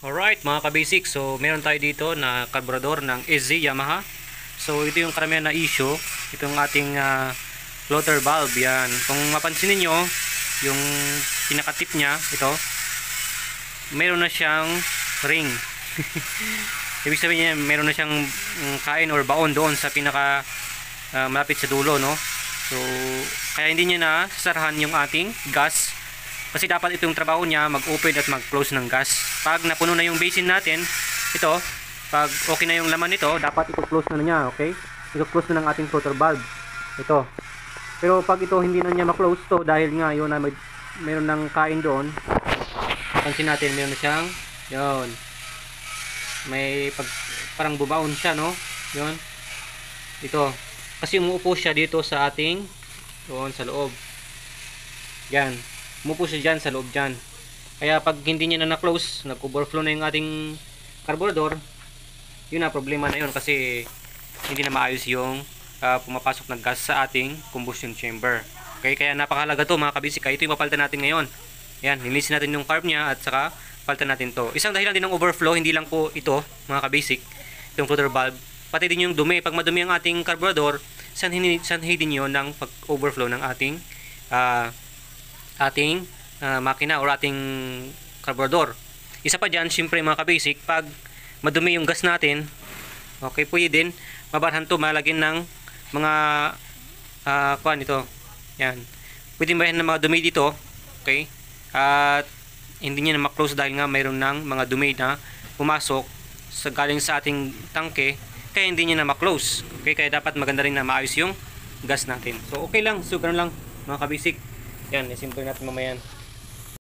Alright mga kabasic, so meron tayo dito na karburador ng SZ Yamaha. So ito yung karamihan na issue, itong ating floater valve yan. Kung mapansin niyo yung pinaka-tip niya, ito, meron na siyang ring. Ibig sabihin niya, meron na siyang kain or baon doon sa pinaka malapit sa dulo, no? So kaya hindi niya na sasarahan yung ating gas. Kasi dapat itong trabaho niya mag-open at mag-close ng gas. Pag napuno na yung basin natin, ito, pag okay na yung laman nito, dapat i-close na niya, okay? I-close na ng ating floater valve. Ito. Pero pag ito hindi na niya ma-close to dahil nga yun na mayroon ng kain doon. Pansin natin, mayroon na siyang, yun. May parang bubaon siya, no? Yun. Ito. Kasi umuupo siya dito sa ating, doon sa loob. Yan. Umupo siya dyan sa loob dyan. Kaya pag hindi niya na na-close, nag-overflow na yung ating carburetor, yun na, problema na yun kasi hindi na maayos yung pumapasok ng gas sa ating combustion chamber. Okay, kaya napakahalaga to mga kabisik. Ito yung mapalitan natin ngayon. Yan, nilisin natin yung carb niya at saka palitan natin to. Isang dahilan din ng overflow, hindi lang po ito mga kabisik, yung floater valve, pati din yung dumi. Pag madumi ang ating carburetor, sanhi din yun ng pag-overflow ng ating makina or ating carburetor. Isa pa dyan, syempre mga kabasic, pag madumi yung gas natin, okay, pwede din mabarhan to, malagyan ng mga kuan ito. Yan. Pwede mabarhan ng mga dumi dito, okay? At hindi niya na ma-close dahil nga mayroon ng mga dumi na pumasok sa galing sa ating tangke, kaya hindi niya na ma-close. Okay, kaya dapat maganda rin na maayos yung gas natin. So okay lang, so ganun lang mga kabasic. Yan, isimple natin mamaya.